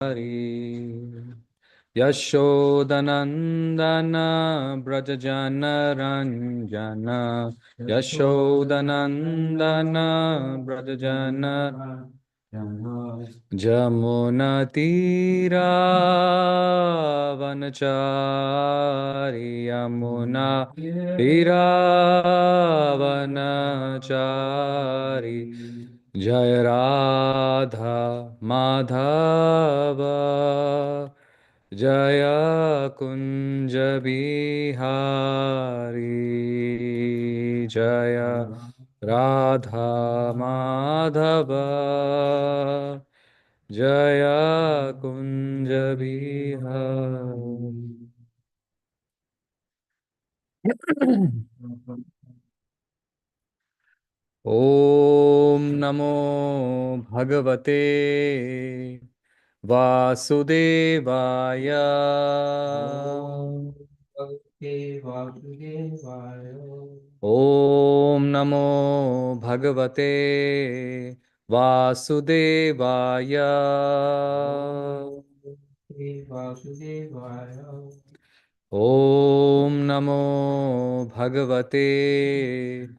Hari Yashodanandana Brajajana Ranjana Yashodanandana Brajajana Jamuna Tira Vanachari Yamuna Tira Vanachari Jai Radha Madhava Jaya Kunja Bihari Jaya Radha Madhava Jaya Kunja Bihari. Om Namo Bhagavate Vasudevaya. Om Namo Bhagavate Vasudevaya. Om Namo Bhagavate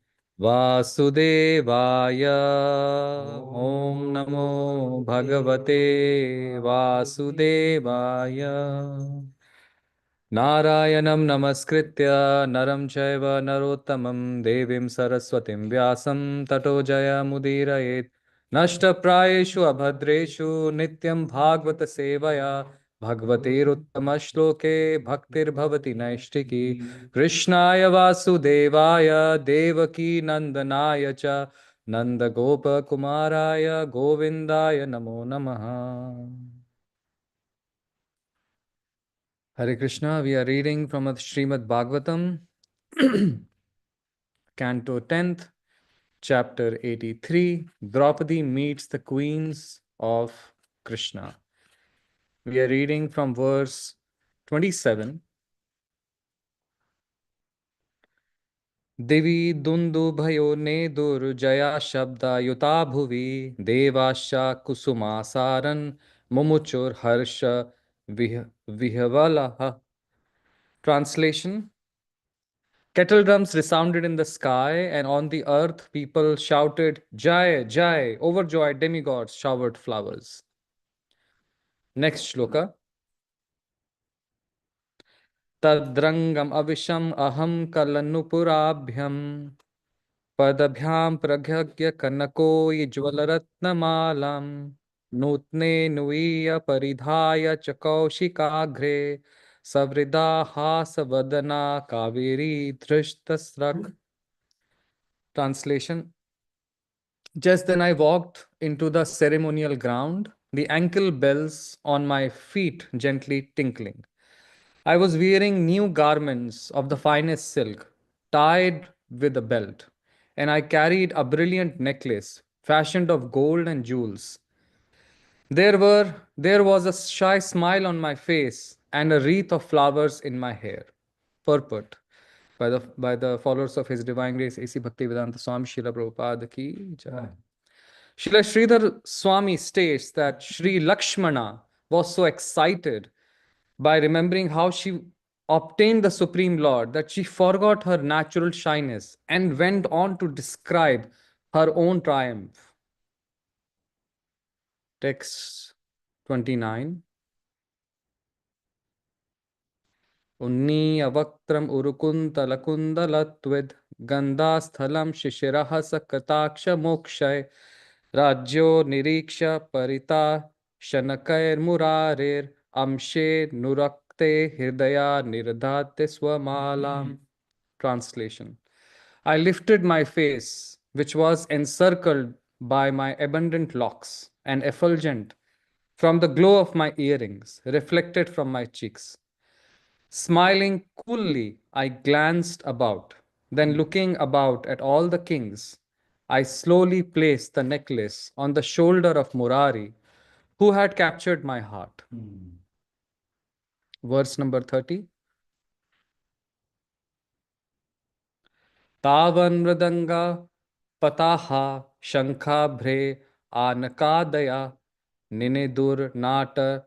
Vasudevaya. Om Namo Bhagavate Vasudevaya. Narayanam Namaskritya Naram Chaiva Narottamam Devim Saraswatim Vyasam Tato Jaya Mudirayet Nashta Prayeshu Abhadreshu Nityam Bhagavata Sevaya Bhagavateruttama Shloke Bhaktir Bhavati Naishtiki Krishnaya Vasudevaya Devaki Nandanaya Cha Nanda Gopa Kumaraya Govindaya Namo Namaha. Hare Krishna, we are reading from Srimad Bhagavatam, Canto 10th, Chapter 83, Draupadi meets the queens of Krishna. We are reading from verse 27. Devi dundu bhayo ne durjaya shabda yuta bhuvi devasya kusuma saran mumuchur harsha vihvalaha. Translation: kettle drums resounded in the sky, and on the earth people shouted, Jai, Jai, overjoyed demigods showered flowers. Next shloka. Tadrangam avisham aham kalanupurabhyam padabhyam pragyagya kanako yijwalaratnamalam nutne nuiya paridhaya chakaushikagre savrida hasavadana kaveri dhrishtasrak. Translation: just then I walked into the ceremonial ground, the ankle bells on my feet gently tinkling. I was wearing new garments of the finest silk, tied with a belt, and I carried a brilliant necklace fashioned of gold and jewels. There was a shy smile on my face and a wreath of flowers in my hair. Purport by the followers of His Divine Grace A.C. Bhaktivedanta Swami Srila Prabhupada ki jai. Srila Sridhar Swami states that Sri Lakshmana was so excited by remembering how she obtained the Supreme Lord that she forgot her natural shyness and went on to describe her own triumph. Text 29. Unniyavaktram urukuntalakundalatvid gandhasthalam shishiraha sakataksha mokshay Rajyo niriksha parita shanakair murarir amshe nurakte hridaya nirdhate swamalam. Translation: I lifted my face, which was encircled by my abundant locks, and effulgent from the glow of my earrings, reflected from my cheeks. Smiling coolly, I glanced about. Then, looking about at all the kings, I slowly placed the necklace on the shoulder of Murari, who had captured my heart. Verse number 30. Tavan mridanga pataha shankha bhre anakadaya ninedur nata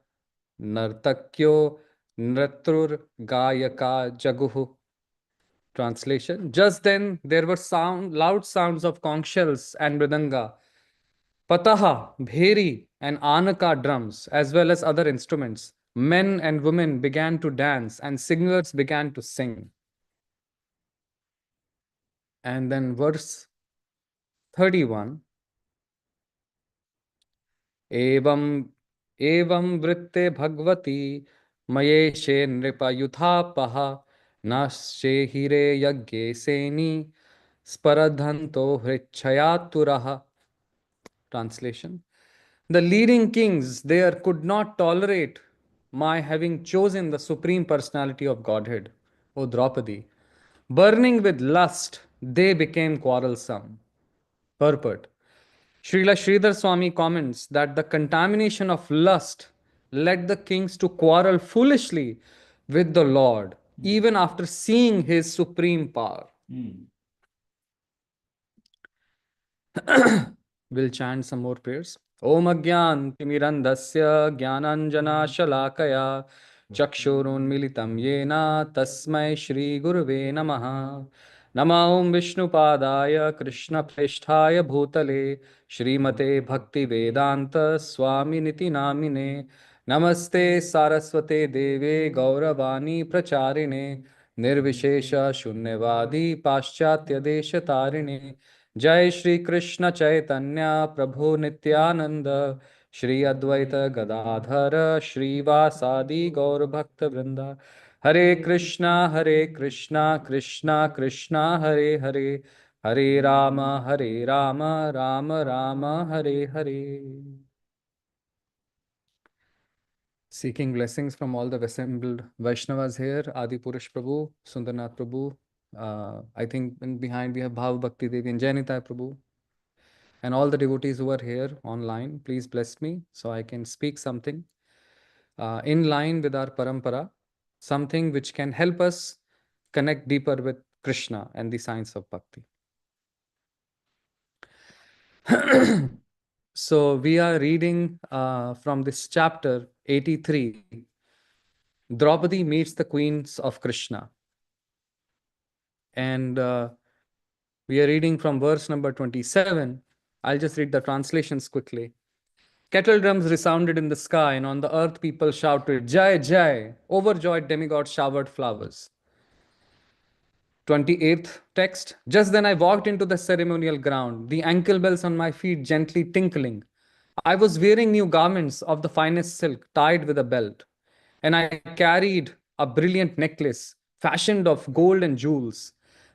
Nartakyo Nratrur Gayaka Jaguhu. Translation. Just then there were loud sounds of conch shells and mridanga, pataha, bheri, and anaka drums, as well as other instruments. Men and women began to dance, and singers began to sing. And then verse 31. Evam evam vritte bhagvati mayeshe nripayuthapaha nashe hire yagge seni sparadhanto hrichayaturaha. Translation. The leading kings there could not tolerate my having chosen the Supreme Personality of Godhead, O Draupadi. Burning with lust, they became quarrelsome. Purport. Srila Sridhar Swami comments that the contamination of lust led the kings to quarrel foolishly with the Lord, even after seeing his supreme power. We'll chant some more prayers. Om Agyan Timirandasya Gyananjana Shalakaya Chakshurunmilitam Yena Tasmai Shri Guruve Namaha. Nama Om Vishnu Padaya Krishna Preshthaya Bhutale Shrimate Bhakti Vedanta Swami Niti Namine Namaste Saraswate Deve Gauravani Pracharine Nirvishesha Shunyavadi Paschatya Desha Tarine जय श्री कृष्ण चैतन्य प्रभु नित्यानंद श्री अद्वैत गदाधर श्रीवासादि गौर भक्त वृंदा हरे Krishna Krishna Krishna Hare Hare Hare Ram Ram Ram Hare Hare. Seeking blessings from all the assembled Vaishnavas here, Adi Purush Prabhu, Sundarnath Prabhu. I think behind we have Bhav Bhakti Devi and Jainitai Prabhu. And all the devotees who are here online, please bless me so I can speak something in line with our parampara, something which can help us connect deeper with Krishna and the science of bhakti. So we are reading from this chapter 83. Draupadi meets the queens of Krishna. And we are reading from verse number 27. I'll just read the translations quickly. Kettle drums resounded in the sky, and on the earth people shouted, Jai, Jai! Overjoyed demigods showered flowers. 28th text. Just then I walked into the ceremonial ground, the ankle bells on my feet gently tinkling. I was wearing new garments of the finest silk tied with a belt, and I carried a brilliant necklace fashioned of gold and jewels.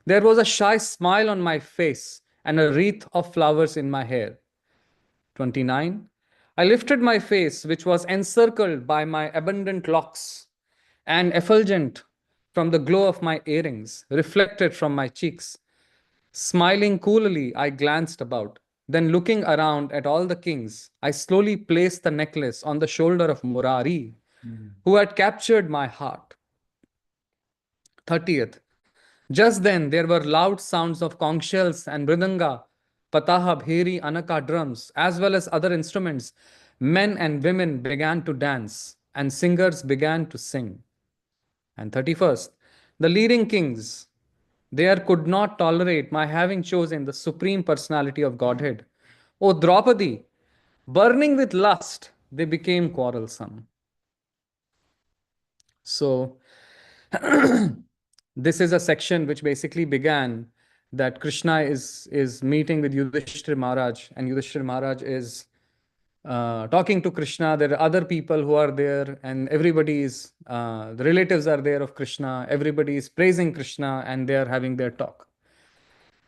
There was a shy smile on my face and a wreath of flowers in my hair. 29. I lifted my face, which was encircled by my abundant locks, and effulgent from the glow of my earrings, reflected from my cheeks. Smiling coolly, I glanced about. Then, looking around at all the kings, I slowly placed the necklace on the shoulder of Murari, who had captured my heart. 30th. Just then, there were loud sounds of conch shells and mridanga, pataha, bheri, anaka drums, as well as other instruments. Men and women began to dance, and singers began to sing. And 31st, the leading kings there could not tolerate my having chosen the Supreme Personality of Godhead. O Draupadi, burning with lust, they became quarrelsome. So, this is a section which basically began that Krishna is meeting with Yudhishthira Maharaj, and Yudhishthira Maharaj is talking to Krishna. There are other people who are there, and everybody is, the relatives are there of Krishna. Everybody is praising Krishna, and they are having their talk.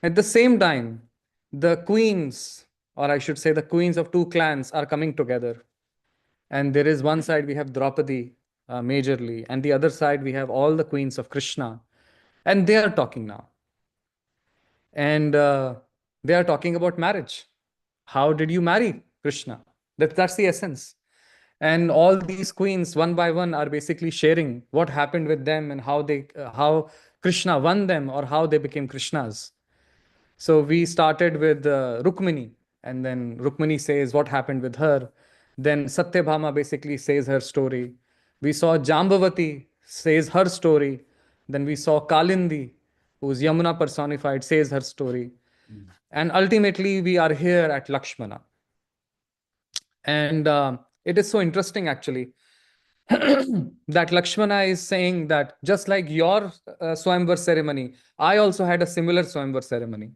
At the same time, the queens, or I should say the queens of two clans, are coming together. And there is one side we have Draupadi majorly, and the other side we have all the queens of Krishna. And they are talking now. And they are talking about marriage. How did you marry Krishna? That's the essence. And all these queens, one by one, are basically sharing what happened with them and how Krishna won them or how they became Krishnas. So we started with Rukmini, and then Rukmini says what happened with her. Then Satyabhama basically says her story. We saw Jambavati says her story. Then we saw Kalindi, who's Yamuna personified, says her story. And ultimately, we are here at Lakshmana. And it is so interesting, actually, that Lakshmana is saying that just like your Swayamvar ceremony, I also had a similar Swayamvar ceremony.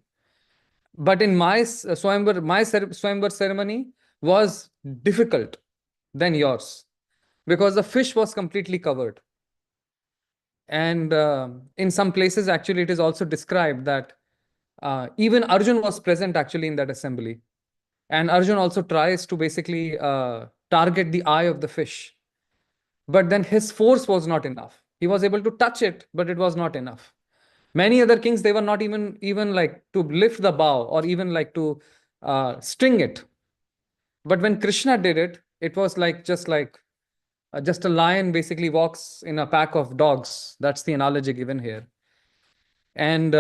But in my Swayamvar ceremony was difficult than yours because the fish was completely covered. And in some places, actually, it is also described that even Arjun was present actually in that assembly. And Arjun also tries to basically target the eye of the fish. But then his force was not enough. He was able to touch it, but it was not enough. Many other kings, they were not even like to lift the bow or even like to string it. But when Krishna did it, it was like just a lion basically walks in a pack of dogs. That's the analogy given here. And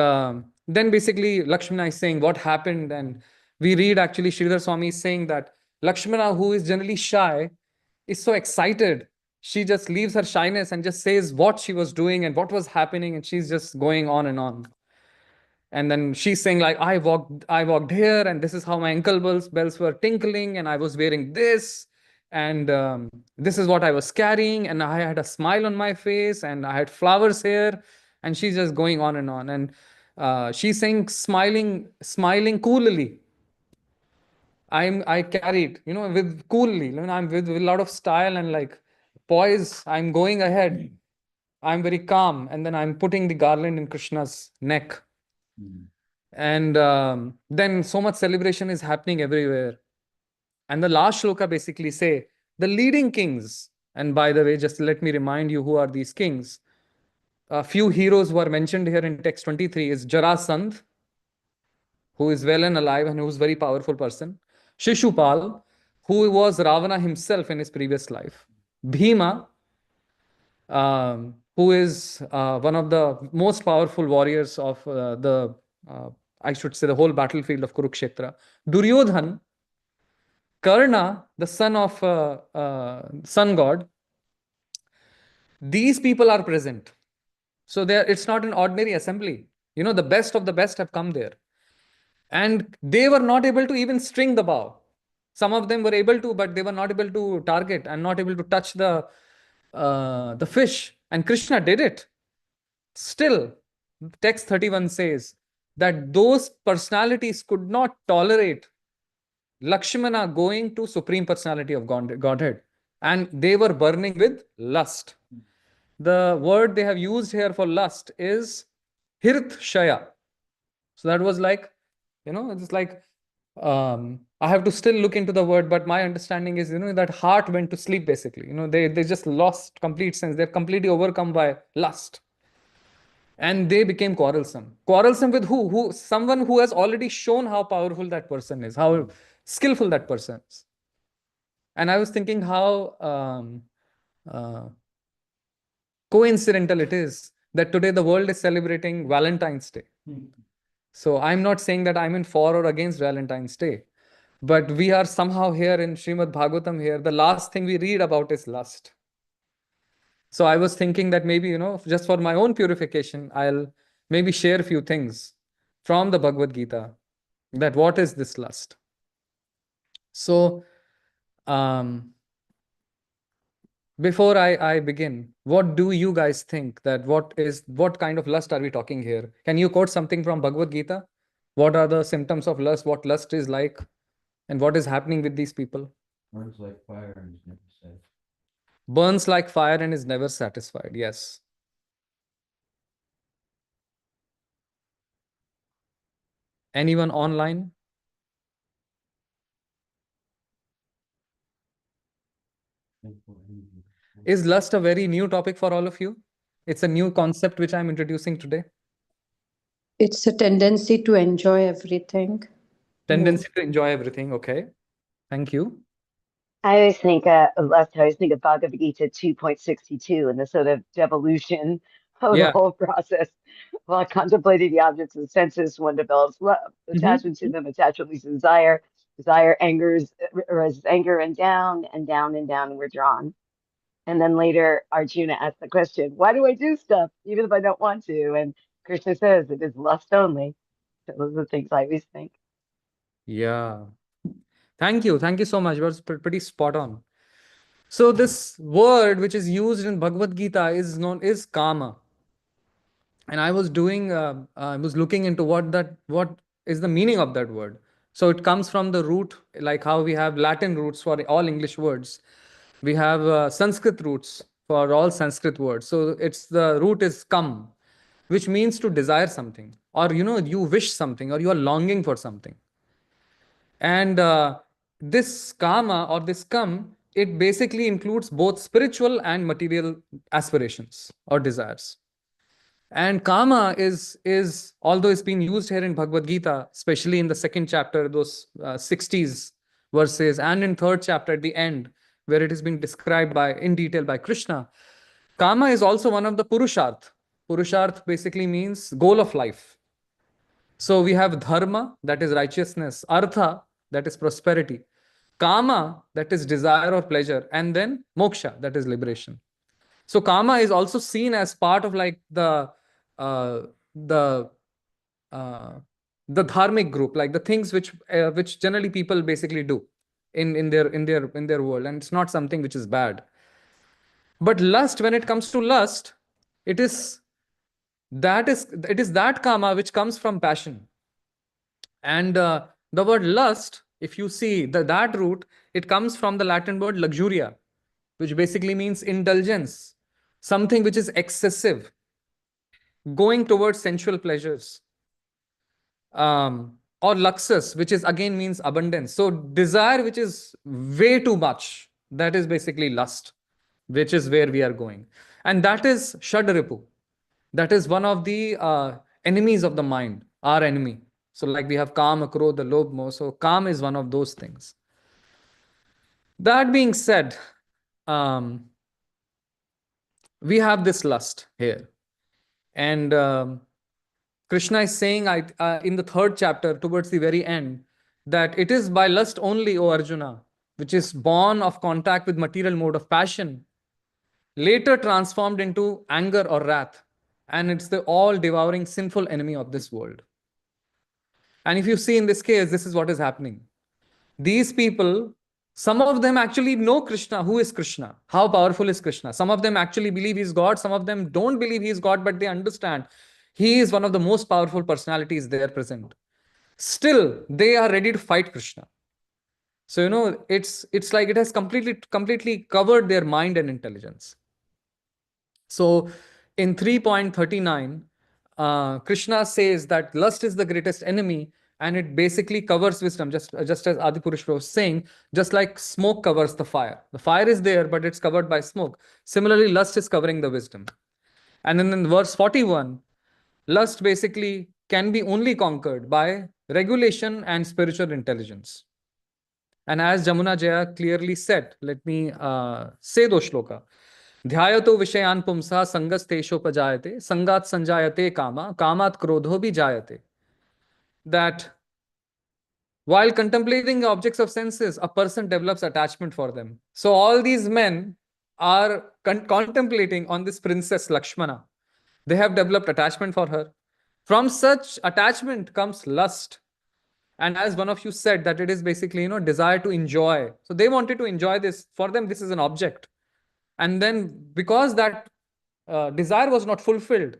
then basically Lakshmana is saying what happened. And we read actually Sridhar Swami is saying that Lakshmana, who is generally shy, is so excited. She just leaves her shyness and just says what she was doing and what was happening. And she's just going on and on. And then she's saying like, I walked here and this is how my ankle bells were tinkling and I was wearing this. And this is what I was carrying. And I had a smile on my face and I had flowers here. And she's just going on and on. And she's saying, smiling coolly. I carried, with coolly, I'm with a lot of style and like poise. I'm going ahead. I'm very calm. And then I'm putting the garland in Krishna's neck. And then so much celebration is happening everywhere. And the last shloka basically say, the leading kings, and by the way, just let me remind you who are these kings. A few heroes who are mentioned here in text 23 is Jarasandh, who is well and alive and who's very powerful person. Shishupal, who was Ravana himself in his previous life. Bhima, who is one of the most powerful warriors of I should say, the whole battlefield of Kurukshetra. Duryodhan, Karna, the son of sun god. These people are present. So it's not an ordinary assembly. The best of the best have come there. And they were not able to even string the bow. Some of them were able to, but they were not able to target and not able to touch the fish. And Krishna did it. Still, text 31 says that those personalities could not tolerate Lakshmana going to Supreme Personality of Godhead. And they were burning with lust. The word they have used here for lust is Hirt Shaya. So that was like, it's like, I have to still look into the word, but my understanding is, that heart went to sleep basically. They just lost complete sense. They're completely overcome by lust. And they became quarrelsome. Quarrelsome with who? Someone who has already shown how powerful that person is, how skillful that person is. And I was thinking how coincidental it is that today the world is celebrating Valentine's Day. So I'm not saying that I'm in for or against Valentine's Day, but we are somehow here in Srimad Bhagavatam here. The last thing we read about is lust. So I was thinking that maybe, just for my own purification, I'll maybe share a few things from the Bhagavad Gita, that what is this lust? So, before I begin, what do you guys think that what kind of lust are we talking here? Can you quote something from Bhagavad Gita? What are the symptoms of lust? What lust is like? And what is happening with these people? Burns like fire and is never satisfied. Burns like fire and is never satisfied. Yes. Anyone online? Is lust a very new topic for all of you? It's a new concept which I'm introducing today. It's a tendency to enjoy everything. Tendency to enjoy everything. Okay. Thank you. I always think of lust. I always think of Bhagavad Gita 2.62 and the sort of devolution of the whole process. While contemplating the objects of the senses, one develops love, attachment to them, attachment leads to desire, desire, arises anger, and down and down and down, and we're drawn. And then later, Arjuna asks the question, why do I do stuff, even if I don't want to? And Krishna says, it is lust only. So those are the things I always think. Yeah. Thank you. Thank you so much. It was pretty spot on. So this word which is used in Bhagavad Gita is known is kama. And I was I was looking into what is the meaning of that word. So it comes from the root, like how we have Latin roots for all English words. We have Sanskrit roots for all Sanskrit words. So it's the root is kam, which means to desire something, or you wish something, or you are longing for something. And this kama or this kam, it basically includes both spiritual and material aspirations or desires. And kama is although it's been used here in Bhagavad Gita, especially in the second chapter, those 60s verses, and in third chapter at the end, where it is being described in detail by Krishna. Kama is also one of the purusharth. Purusharth basically means goal of life. So we have dharma, that is righteousness, artha, that is prosperity, kama, that is desire or pleasure, and then moksha, that is liberation. So kama is also seen as part of like uh, the uh, the dharmic group, like the things which generally people basically do in their world, and it's not something which is bad. But lust, when it comes to lust, it is it is that kama which comes from passion. And the word lust, if you see that root, it comes from the Latin word luxuria, which basically means indulgence, something which is excessive, going towards sensual pleasures. Or luxus, which is again means abundance. So desire, which is way too much, that is basically lust, which is where we are going. And that is Shadripu. That is one of the enemies of the mind, our enemy. So like we have Kama, Krodha, Lobh, Moh. So Kam is one of those things. That being said, we have this lust here. And Krishna is saying in the third chapter, towards the very end, that it is by lust only, O Arjuna, which is born of contact with material mode of passion, later transformed into anger or wrath. And it's the all-devouring sinful enemy of this world. And if you see in this case, this is what is happening. These people, some of them actually know Krishna. Who is Krishna? How powerful is Krishna? Some of them actually believe he's God. Some of them don't believe he's God, but they understand he is one of the most powerful personalities there present. Still, they are ready to fight Krishna. So, it's like it has completely covered their mind and intelligence. So, in 3.39, Krishna says that lust is the greatest enemy, and it basically covers wisdom, just as Adipurush was saying, just like smoke covers the fire. The fire is there, but it's covered by smoke. Similarly, lust is covering the wisdom. And then in verse 41, lust basically can be only conquered by regulation and spiritual intelligence. And as Jamuna Jaya clearly said, let me say those shloka. ध्यायतो विषयान पुंसा संगस्थेषोपजायते संगात संजायते kama कामात क्रोधो भी जायते. That while contemplating the objects of senses, a person develops attachment for them. So all these men are contemplating on this princess Lakshmana. They have developed attachment for her. From such attachment comes lust. And as one of you said, that it is basically, desire to enjoy. So they wanted to enjoy this. For them, this is an object. And then because that desire was not fulfilled,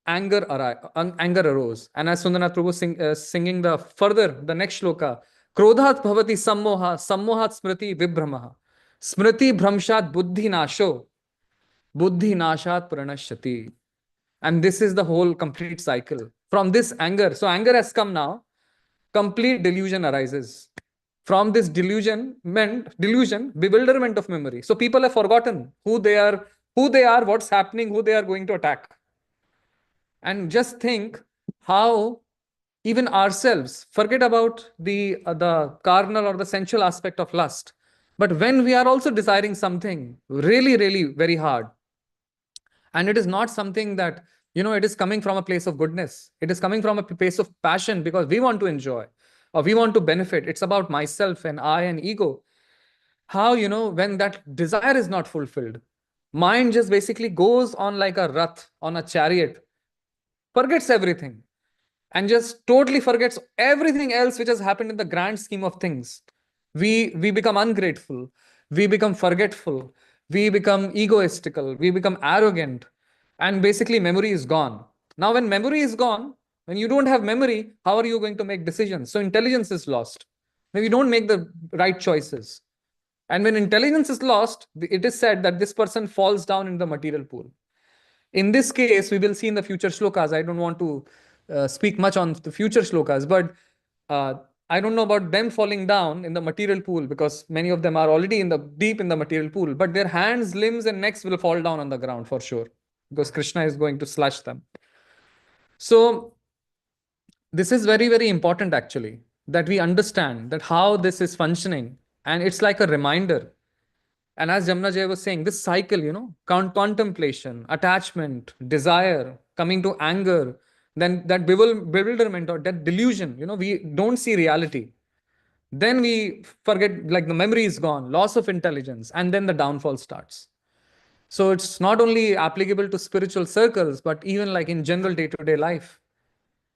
anger arose. And as Sundarnath Prabhu singing the next shloka, Krodhat bhavati sammoha, sammohat smriti vibhramaha, smriti bhramshat buddhi nasho, buddhi nashat pranashyati. And this is the whole complete cycle. From this anger, so anger has come now, complete delusion arises. From this delusion, bewilderment of memory. So people have forgotten who they are, what's happening, who they are going to attack. And just think how even ourselves forget about the carnal or the sensual aspect of lust. But when we are also desiring something really, really very hard, and it is not something that, it is coming from a place of goodness. It is coming from a place of passion because we want to enjoy. or we want to benefit. It's about myself and I and ego. How, when that desire is not fulfilled, mind just basically goes on like a rath, on a chariot, forgets everything, and just totally forgets everything else which has happened in the grand scheme of things. We become ungrateful, we become forgetful, we become egoistical, we become arrogant, and basically memory is gone. Now, when memory is gone, when you don't have memory, how are you going to make decisions? So intelligence is lost. Now you don't make the right choices. And when intelligence is lost, it is said that this person falls down in the material pool. In this case, we will see in the future shlokas. I don't want to speak much on the future shlokas, but uh, I don't know about them falling down in the material pool, because many of them are already deep in the material pool, but their hands, limbs, and necks will fall down on the ground for sure, because Krishna is going to slash them. So this is very, very important actually, that we understand that how this is functioning, and it's like a reminder. And as Jamna Jay was saying, this cycle, contemplation, attachment, desire, coming to anger, then that bewilderment or that delusion, we don't see reality. Then we forget, like the memory is gone, loss of intelligence, and then the downfall starts. So it's not only applicable to spiritual circles, but even like in general day-to-day life.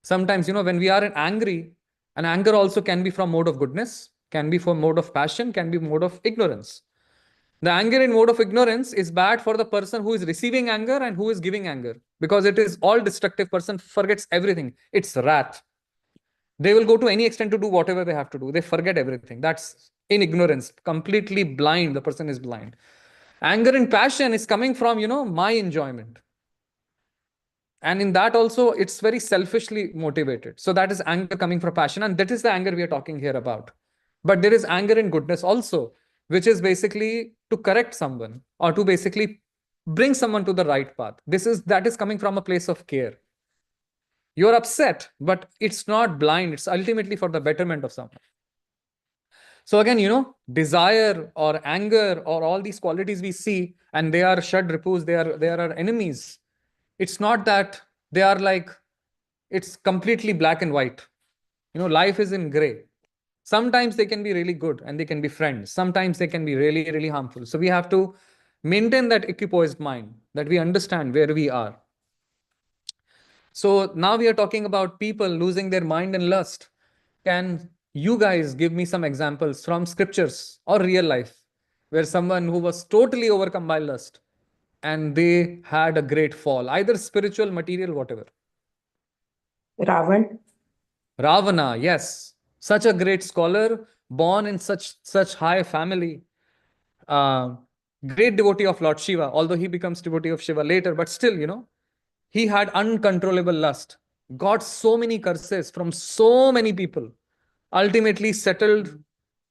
Sometimes, when we are angry, and anger also can be from mode of goodness, can be from mode of passion, can be mode of ignorance. The anger in mode of ignorance is bad for the person who is receiving anger and who is giving anger, because it is all destructive. Person forgets everything. It's wrath. They will go to any extent to do whatever they have to do. They forget everything. That's in ignorance, completely blind. The person is blind. Anger and passion is coming from, my enjoyment. And in that also, it's very selfishly motivated. So that is anger coming from passion. And that is the anger we are talking here about. But there is anger in goodness also, which is basically to correct someone or to basically bring someone to the right path. That is coming from a place of care. You're upset, but it's not blind. It's ultimately for the betterment of someone. So again, desire or anger or all these qualities we see, and they are shad ripus, they are our enemies. It's not that they are like, it's completely black and white. Life is in gray. Sometimes they can be really good and they can be friends. Sometimes they can be really, really harmful. So we have to maintain that equipoised mind, that we understand where we are. So now we are talking about people losing their mind and lust. Can you guys give me some examples from scriptures or real life where someone who was totally overcome by lust and they had a great fall, either spiritual, material, whatever? Ravan. Ravana, yes, such a great scholar, born in such high family, uh, great devotee of Lord Shiva, although he becomes devotee of Shiva later, but still, he had uncontrollable lust, got so many curses from so many people, ultimately settled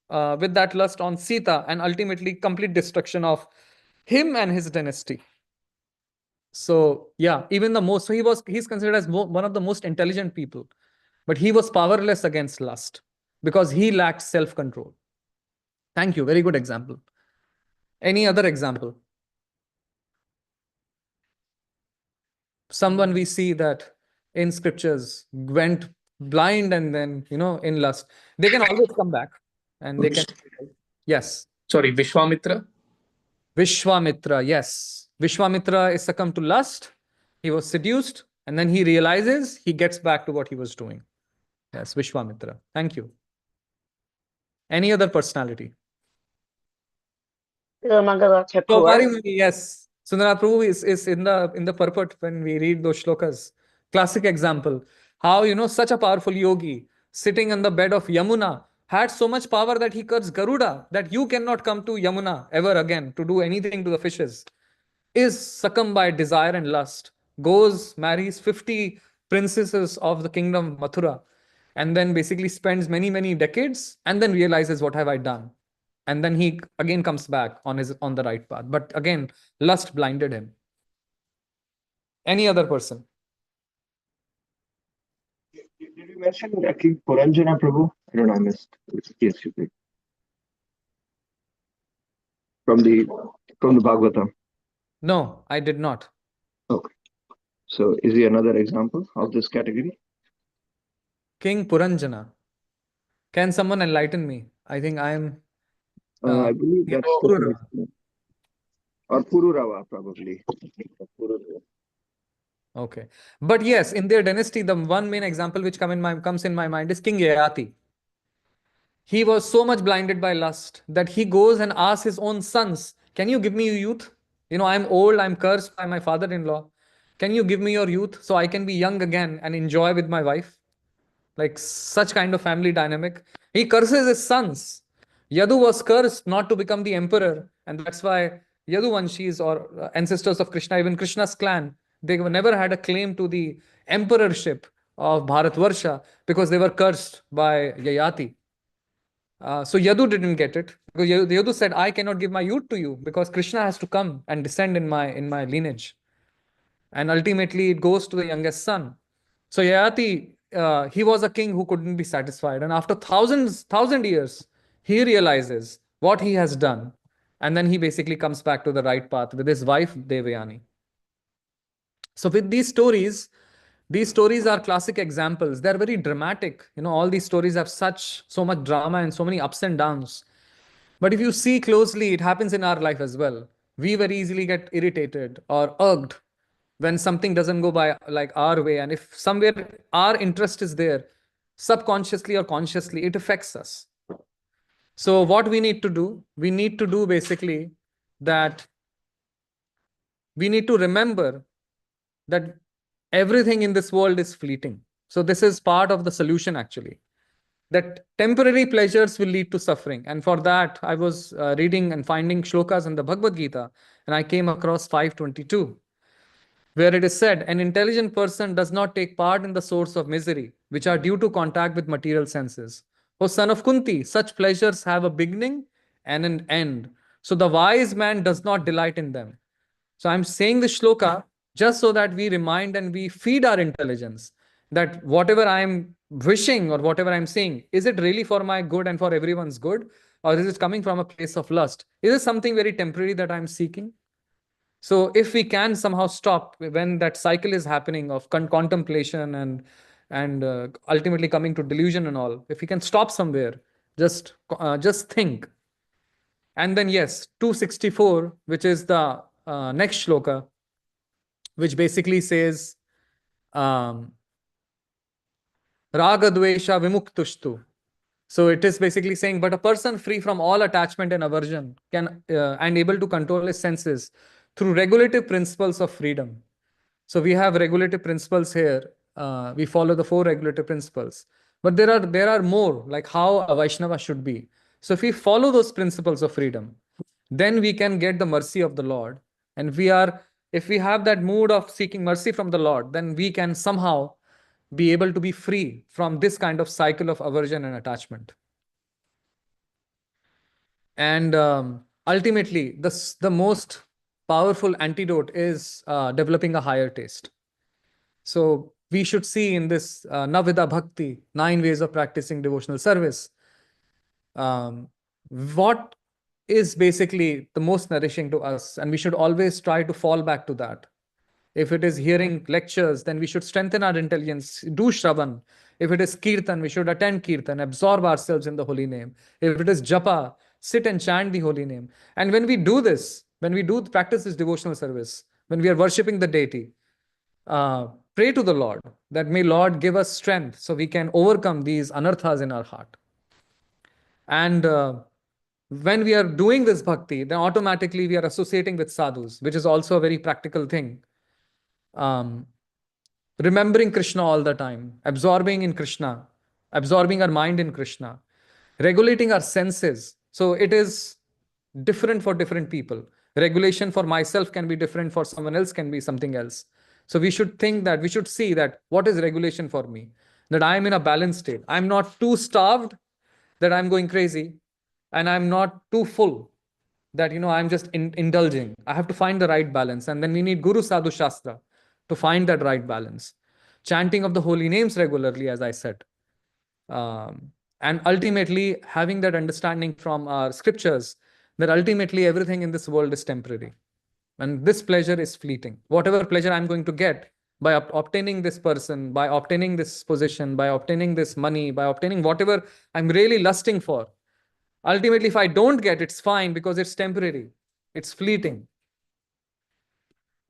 with that lust on Sita, and ultimately complete destruction of him and his dynasty. So yeah, even so he's considered as one of the most intelligent people, but he was powerless against lust because he lacked self-control. Thank you. Very good example. Any other example? Someone we see that in scriptures went blind and then, in lust. They can always come back and they can. Yes. Sorry, Vishwamitra. Vishwamitra, yes. Vishwamitra is succumbed to lust. He was seduced and then he realizes, he gets back to what he was doing. Yes, Vishwamitra. Thank you. Any other personality? Mangala Tomari Thakur. Muni, yes. Sundarat Prabhu is in the purport when we read those shlokas. Classic example. How, such a powerful yogi sitting on the bed of Yamuna had so much power that he cursed Garuda, that you cannot come to Yamuna ever again to do anything to the fishes. Is succumbed by desire and lust, goes, marries 50 princesses of the kingdom of Mathura, and then basically spends many, many decades and then realizes, what have I done? And then he again comes back on the right path. But again, lust blinded him. Any other person? Did you mention King Puranjana Prabhu? I don't know, I missed. Yes, you did. From the Bhagavatam. No, I did not. Okay. So is he another example of this category? King Puranjana. Can someone enlighten me? I think I'm I believe that's the Purura. first. Or Pururava, probably. Pururava. Okay. But yes, in their dynasty, the one main example which comes in my mind is King Yayati. He was so much blinded by lust that he goes and asks his own sons, "Can you give me your youth? I'm old, I'm cursed by my father-in-law. Can you give me your youth so I can be young again and enjoy with my wife?" Like such kind of family dynamic. He curses his sons. Yadu was cursed not to become the emperor, and that's why Yaduvanshis or ancestors of Krishna, even Krishna's clan, they never had a claim to the emperorship of Bharatvarsha because they were cursed by Yayati. So Yadu didn't get it because Yadu said, "I cannot give my youth to you because Krishna has to come and descend in my lineage." And ultimately, it goes to the youngest son. So Yayati, he was a king who couldn't be satisfied, and after thousand years, he realizes what he has done, and then he basically comes back to the right path with his wife Devayani. So with these stories are classic examples. They're very dramatic. All these stories have so much drama and so many ups and downs. But if you see closely, it happens in our life as well. We very easily get irritated or irked when something doesn't go by like our way. And if somewhere our interest is there, subconsciously or consciously, it affects us. So what we need to do? We need to do basically that we need to remember that everything in this world is fleeting. So this is part of the solution actually. That temporary pleasures will lead to suffering. And for that, I was reading and finding shlokas in the Bhagavad Gita, and I came across 522, where it is said, "An intelligent person does not take part in the source of misery, which are due to contact with material senses. O son of Kunti, such pleasures have a beginning and an end. So the wise man does not delight in them." So I'm saying this shloka just so that we remind and we feed our intelligence that whatever I'm wishing or whatever I'm saying, is it really for my good and for everyone's good? Or is it coming from a place of lust? Is it something very temporary that I'm seeking? So if we can somehow stop when that cycle is happening of contemplation and ultimately coming to delusion and all, if we can stop somewhere, just think. And then yes, 264, which is the next shloka, which basically says, um, Raga Dvesha Vimuktushtu. So it is basically saying, but a person free from all attachment and aversion can and able to control his senses through regulative principles of freedom. So we have regulative principles here. We follow the four regulative principles, but there are more, like how a Vaishnava should be. So if we follow those principles of freedom, then we can get the mercy of the Lord. And if we have that mood of seeking mercy from the Lord, then we can somehow be able to be free from this kind of cycle of aversion and attachment. And ultimately, the most powerful antidote is developing a higher taste. So we should see in this Navida Bhakti, 9 ways of practicing devotional service, um, what is basically the most nourishing to us. And we should always try to fall back to that. If it is hearing lectures, then we should strengthen our intelligence, do Shravan. If it is Kirtan, we should attend Kirtan, absorb ourselves in the holy name. If it is Japa, sit and chant the holy name. And when we do this, when we do practice this devotional service, when we are worshipping the deity, pray to the Lord that may Lord give us strength so we can overcome these anarthas in our heart. And when we are doing this bhakti, then automatically we are associating with sadhus, which is also a very practical thing. Um, Remembering Krishna all the time, absorbing in Krishna, absorbing our mind in Krishna, regulating our senses. So it is different for different people. Regulation for myself can be different, for someone else can be something else. So we should think that, we should see that what is regulation for me? That I am in a balanced state. I'm not too starved that I'm going crazy, and I'm not too full that I'm just indulging. I have to find the right balance, and then we need Guru Sadhu Shastra to find that right balance. Chanting of the holy names regularly, as I said, and ultimately having that understanding from our scriptures that ultimately everything in this world is temporary, and this pleasure is fleeting. Whatever pleasure I'm going to get, by obtaining this person, by obtaining this position, by obtaining this money, by obtaining whatever I'm really lusting for. Ultimately, if I don't get, it's fine because it's temporary, it's fleeting.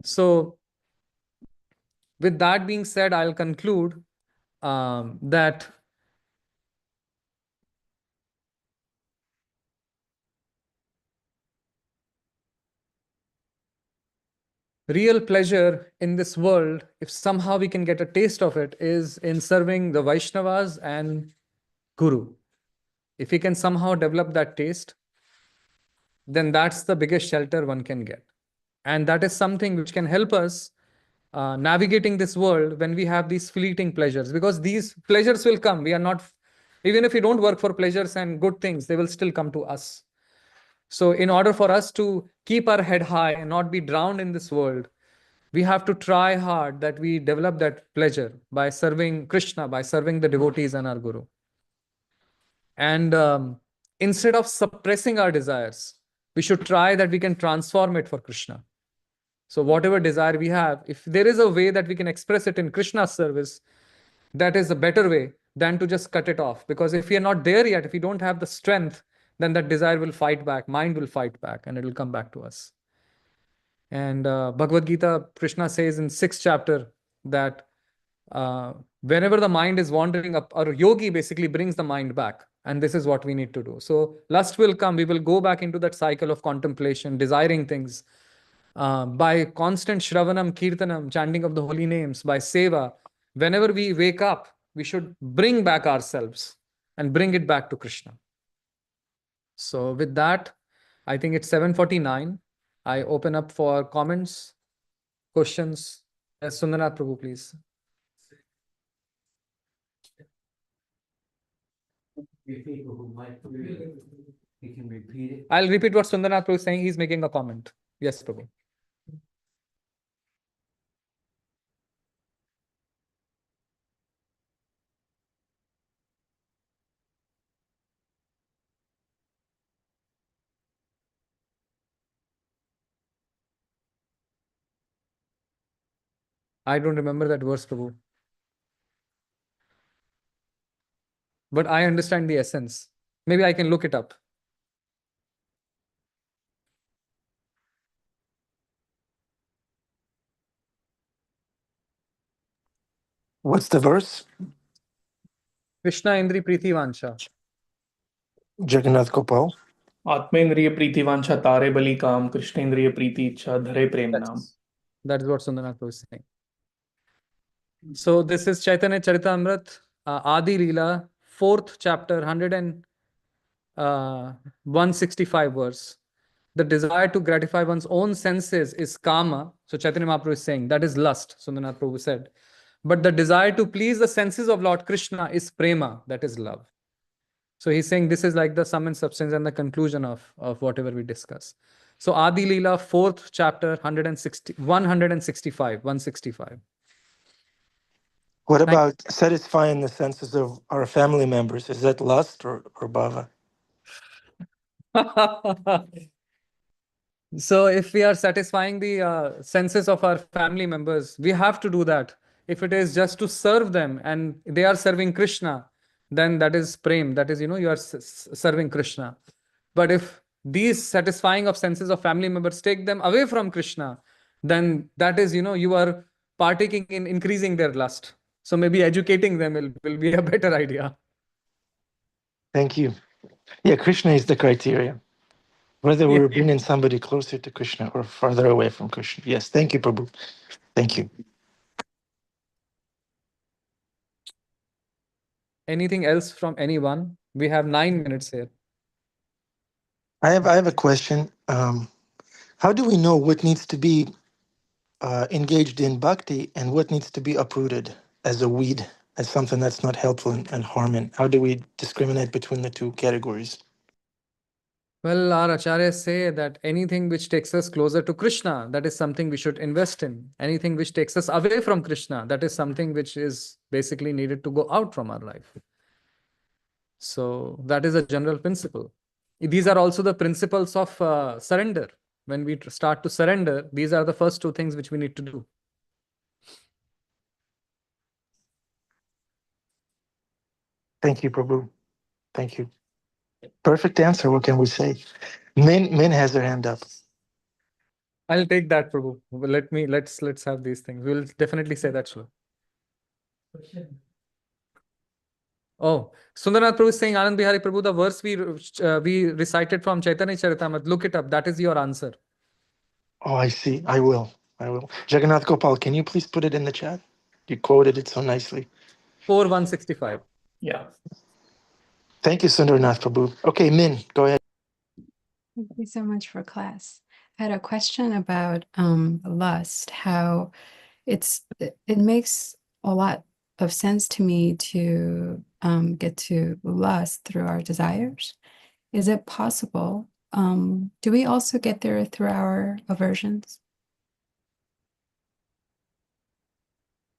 So, with that being said, I'll conclude that real pleasure in this world, if somehow we can get a taste of it, is in serving the Vaishnavas and Guru. If we can somehow develop that taste, then that's the biggest shelter one can get. And that is something which can help us navigating this world when we have these fleeting pleasures, because these pleasures will come. We are not, even if we don't work for pleasures and good things, they will still come to us. So in order for us to keep our head high and not be drowned in this world, we have to try hard that we develop that pleasure by serving Krishna, by serving the devotees and our Guru. And instead of suppressing our desires, we should try that we can transform it for Krishna. So whatever desire we have, if there is a way that we can express it in Krishna's service, that is a better way than to just cut it off. Because if we are not there yet, if we don't have the strength, then that desire will fight back, mind will fight back, and it will come back to us. And Bhagavad Gita, Krishna says in 6th chapter that whenever the mind is wandering up, or yogi basically brings the mind back. And this is what we need to do. So lust will come. We will go back into that cycle of contemplation, desiring things. By constant Shravanam, Kirtanam, chanting of the holy names, by Seva, whenever we wake up, we should bring back ourselves and bring it back to Krishna. So with that, I think it's 7:49. I open up for comments, questions. Yes, Sundarnath Prabhu, please. People who might hear it, he can repeat it. I'll repeat what Sundarnath Prabhu is saying. He's making a comment. Yes, Prabhu. I don't remember that verse, Prabhu. But I understand the essence. Maybe I can look it up. What's the verse? Krishna Indri Priti Vancha. Jagannath Gopal. आत्मेंद्रिय प्रीति वांछा तारे बलि काम कृष्णेंद्रिय प्रीति इच्छा धरे प्रेम नाम. That is what Sundarnath Prabhu is saying. So this is Chaitanya Charitamrita, Adi Leela, 4th chapter, 165 verse. The desire to gratify one's own senses is kama. So Chaitanya Mahaprabhu is saying that is lust, Sundarnath Prabhu said. But the desire to please the senses of Lord Krishna is prema, that is love. So he's saying this is like the sum and substance and the conclusion of whatever we discuss. So Adi Leela, 4th chapter, 165. What about satisfying the senses of our family members? Is that lust or bhava? So if we are satisfying the senses of our family members, we have to do that. If it is just to serve them and they are serving Krishna, then that is prem. That is, you are serving Krishna. But if these satisfying of senses of family members take them away from Krishna, then that is, you are partaking in increasing their lust. So maybe educating them will be a better idea. Thank you. Yeah, Krishna is the criteria. Whether we're bringing somebody closer to Krishna or farther away from Krishna. Yes, thank you, Prabhu. Thank you. Anything else from anyone? We have 9 minutes here. I have a question. How do we know what needs to be engaged in bhakti and what needs to be uprooted as a weed, as something that's not helpful and harming? How do we discriminate between the two categories? Well, our acharyas say that anything which takes us closer to Krishna, that is something we should invest in. Anything which takes us away from Krishna, that is something which is basically needed to go out from our life. So that is a general principle. These are also the principles of surrender. When we start to surrender, these are the first two things which we need to do. Thank you, Prabhu. Thank you. Perfect answer. What can we say? Min has her hand up. I'll take that, Prabhu. Well, let's have these things. We'll definitely say that, Shlo. Oh, Sundarnath Prabhu is saying, Anand Bihari Prabhu, the verse we recited from Chaitanya Charitamrita, look it up. That is your answer. Oh, I see. I will. Jagannath Gopal, can you please put it in the chat? You quoted it so nicely. 4:165. Yeah. Thank you, Sundarnath Prabhu. Okay, Min, go ahead. Thank you so much for class. I had a question about lust, how it makes a lot of sense to me to get to lust through our desires. Is it possible? Do we also get there through our aversions?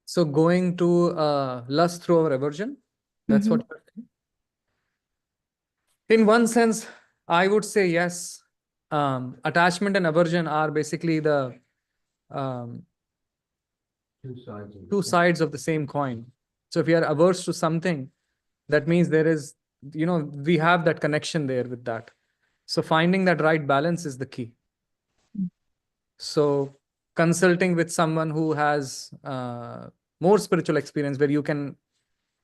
So going to lust through our aversion, that's what you're saying? In one sense, I would say yes. Attachment and aversion are basically the two sides of the same coin. So if you are averse to something, that means there is, we have that connection there with that. So finding that right balance is the key. So consulting with someone who has more spiritual experience, where you can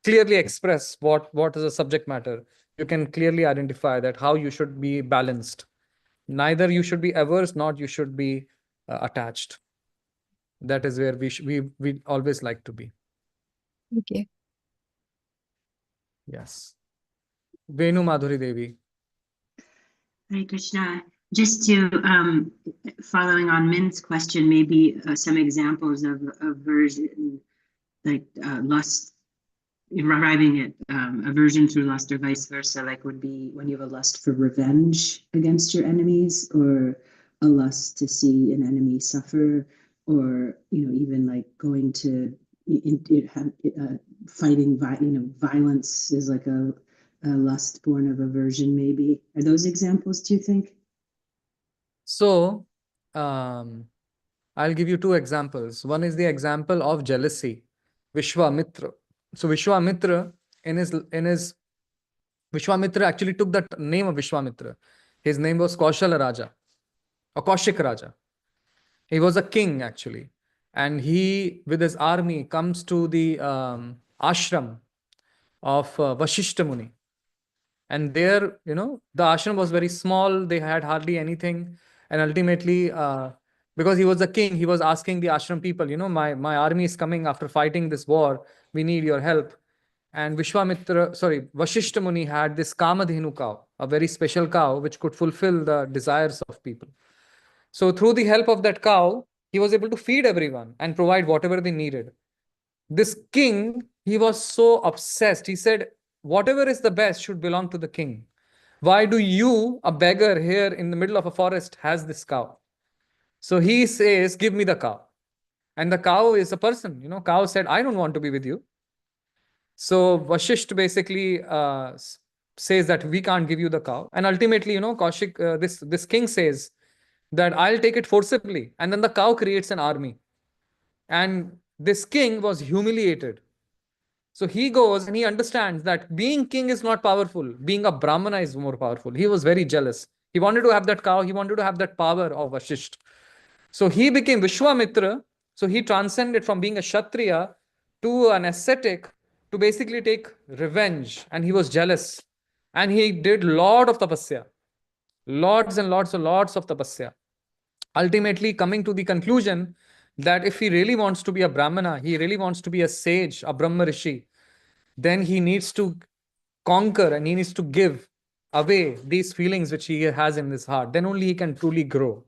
clearly express what is the subject matter. You can clearly identify that how you should be balanced. Neither you should be averse, nor you should be attached. That is where we always like to be. Thank you. Yes. Venu Madhuri Devi. Hare Krishna. Just to following on Min's question, maybe some examples of aversion, like lust, arriving at aversion through lust, or vice versa, like would be when you have a lust for revenge against your enemies, or a lust to see an enemy suffer, or even like going to fighting, violence is like a lust born of aversion, maybe. Are those examples, do you think? So, I'll give you two examples. One is the example of jealousy, Vishwamitra. So Vishwamitra, in his Vishwamitra actually took the name of Vishwamitra. His name was Kaushala Raja, or Kaushik Raja. He was a king actually, and he, with his army, comes to the ashram of Vashishta Muni. And there, the ashram was very small. They had hardly anything. And ultimately, because he was a king, he was asking the ashram people, my army is coming after fighting this war. We need your help. And Vashishta Muni had this Kamadhenu cow, a very special cow, which could fulfill the desires of people. So through the help of that cow, he was able to feed everyone and provide whatever they needed. This king, he was so obsessed. He said, whatever is the best should belong to the king. Why do you, a beggar here in the middle of a forest, has this cow? So he says, give me the cow. And the cow is a person. Cow said, I don't want to be with you. So Vashisht basically says that we can't give you the cow. And ultimately, Kaushik, this king says that I'll take it forcibly. And then the cow creates an army. And this king was humiliated. So he goes and he understands that being king is not powerful. Being a Brahmana is more powerful. He was very jealous. He wanted to have that cow. He wanted to have that power of Vashisht. So he became Vishwamitra. So he transcended from being a Kshatriya to an ascetic to basically take revenge. And he was jealous. And he did lot of tapasya. Lots and lots of tapasya. Ultimately coming to the conclusion that if he really wants to be a Brahmana, he really wants to be a sage, a Brahma Rishi, then he needs to conquer and he needs to give away these feelings which he has in his heart. Then only he can truly grow.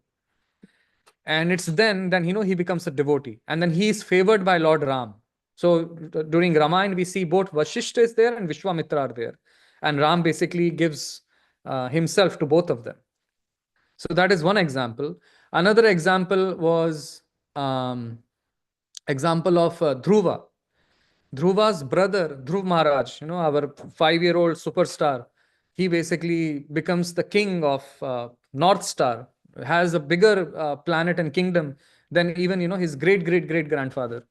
And it's then he becomes a devotee. And then he is favored by Lord Ram. So during Ramayana, we see both Vashishta is there and Vishwamitra are there. And Ram basically gives himself to both of them. So that is one example. Another example was example of Dhruva. Dhruva's brother, Dhruv Maharaj, our 5-year-old superstar, he basically becomes the king of North Star, has a bigger planet and kingdom than even, his great-great-great grandfather.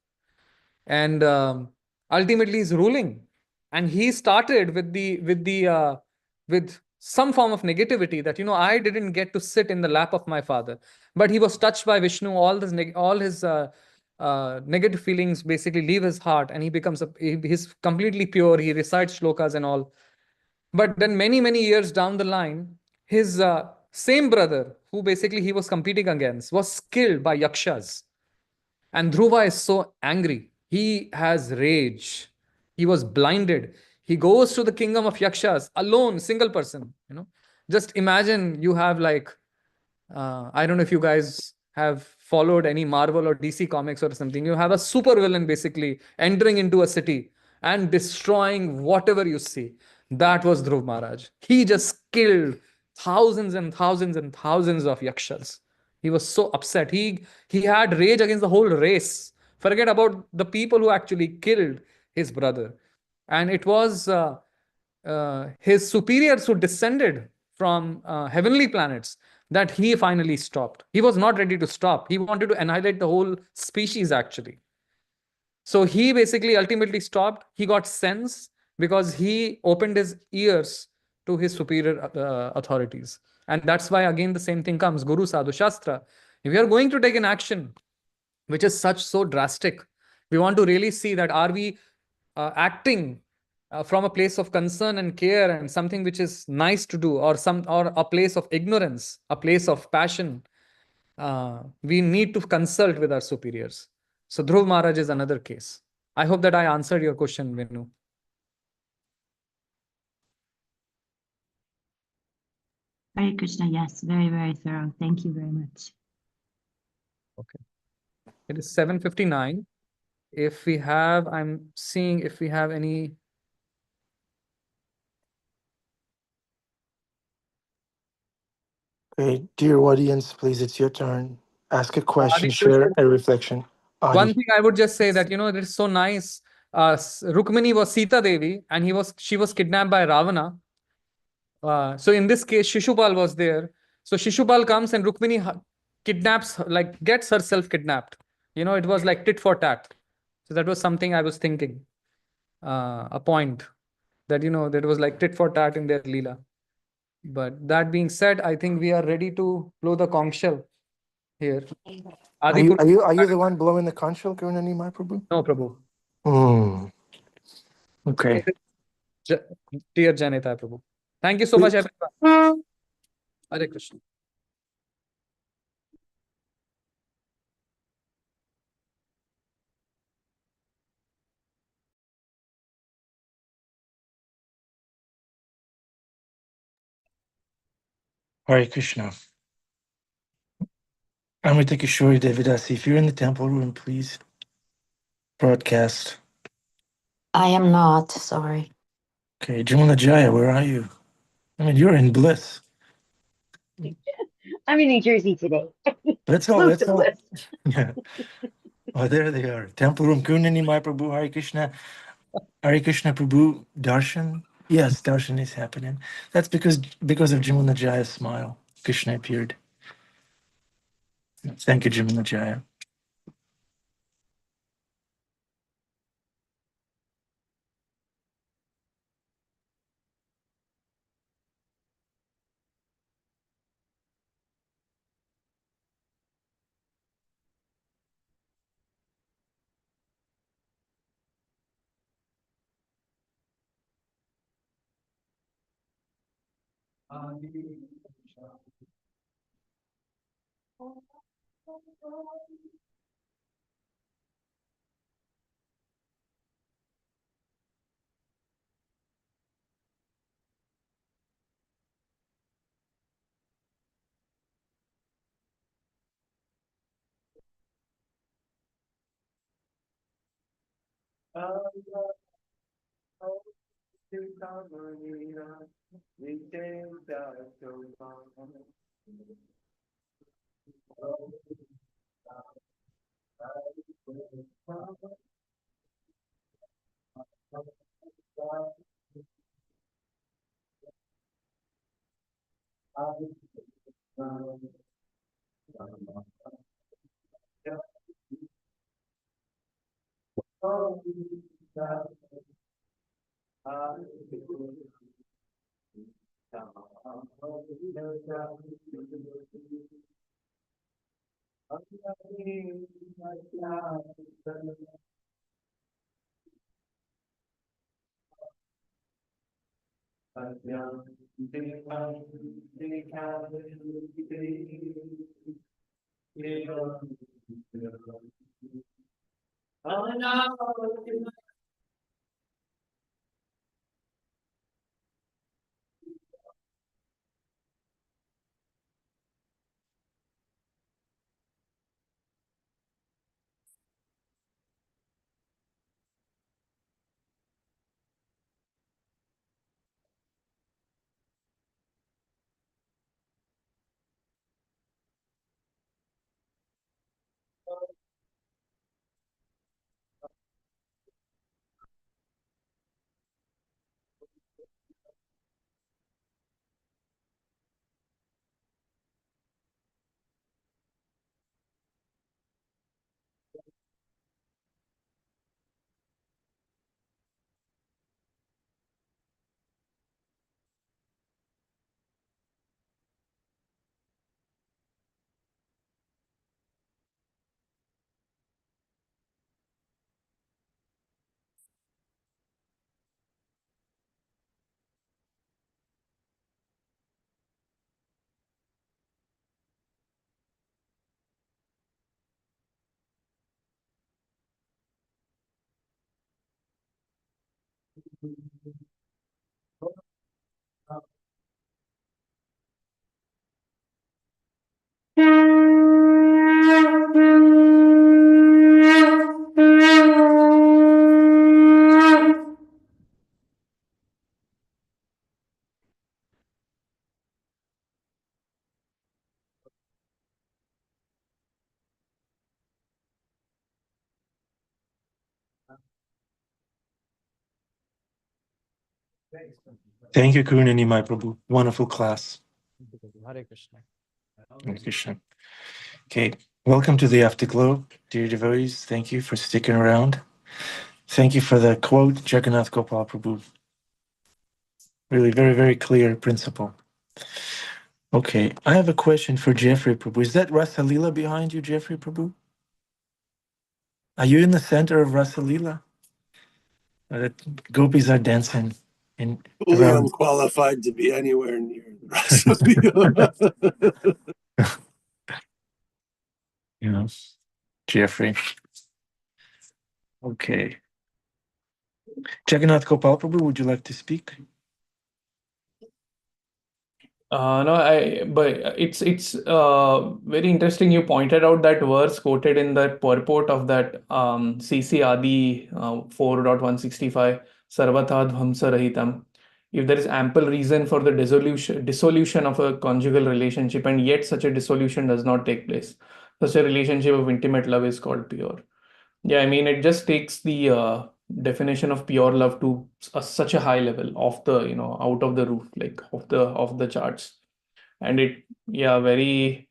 And ultimately he's ruling. And he started with some form of negativity that, I didn't get to sit in the lap of my father. But he was touched by Vishnu. All his negative feelings basically leave his heart, and he's completely pure. He recites shlokas and all. But then many, many years down the line, his same brother, who basically he was competing against, was killed by yakshas. And Dhruva is so angry. He has rage. He was blinded. He goes to the kingdom of yakshas alone, single person. Just imagine you have like, I don't know if you guys have followed any Marvel or DC comics or something. You have a super villain basically entering into a city and destroying whatever you see. That was Dhruv Maharaj. He just killed thousands and thousands and thousands of yakshas. He was so upset. He had rage against the whole race. Forget about the people who actually killed his brother. And it was his superiors who descended from heavenly planets that he finally stopped. He was not ready to stop. He wanted to annihilate the whole species, actually. So he basically ultimately stopped. He got sense because he opened his ears to his superior authorities. And that's why, again, the same thing comes Guru, Sadhu, Shastra. If we are going to take an action which is so drastic, we want to really see that are we acting from a place of concern and care and something which is nice to do, or a place of ignorance, a place of passion. We need to consult with our superiors. So Dhruv Maharaj is another case. I hope that I answered your question, Venu. Hare Krishna, yes, very, very thorough. Thank you very much. Okay. It is 7:59. I'm seeing if we have any. Okay, dear audience, please, it's your turn. Ask a question, Adi share Krishna. a reflection. One Adi. thing I would just say that, it's so nice. Rukmini was Sita Devi, and she was kidnapped by Ravana. So in this case, Shishupal was there. So Shishupal comes and Rukmini kidnaps, like gets herself kidnapped. It was like tit for tat. So that was something I was thinking, a point that, that was like tit for tat in their Leela. But that being said, I think we are ready to blow the conch shell here. Are you Adipur, are you the one blowing the conch shell, Karuna Nimai Prabhu? no, Prabhu. Hmm. Okay. J- Dear Janita Prabhu. Thank you so much, everyone. Hare Krishna. Hare Krishna. Amrita Kishori Devidasi, if you're in the temple room, please broadcast. I am not, sorry. Okay, Jamuna Jaya, where are you? I mean, you're in bliss. I'm in New Jersey today. Let's all, Move let's to all. Bliss. Yeah. Oh, there they are. Temple room, Karuna Nimai Prabhu, Hare Krishna. Hare Krishna Prabhu, Darshan. Yes, Darshan is happening. That's because of Jamuna Jaya's smile. Krishna appeared. Thank you, Jamuna Jaya. Thank you, Karuna Nimai Prabhu. Wonderful class. Hare Krishna. Hare Krishna. Okay, welcome to the Afterglow, dear devotees. Thank you for sticking around. Thank you for the quote, Jagannath Gopal Prabhu. Really very, very clear principle. Okay, I have a question for Jeffrey Prabhu. Is that Rasa Leela behind you, Jeffrey Prabhu? Are you in the center of Rasa Leela? That gopis are dancing in Fully around. unqualified to be anywhere near the rest of the. You know, Jeffrey. Okay. Jagannath Gopal Prabhu, would you like to speak? No, but it's very interesting. You pointed out that verse quoted in that purport of that CC Adi 4.165 Sarvatha Dhamsa Rahitam. If there is ample reason for the dissolution of a conjugal relationship, and yet such a dissolution does not take place, such a relationship of intimate love is called pure. Yeah, I mean, it just takes the definition of pure love to such a high level, off the, out of the roof, like off the charts. And very,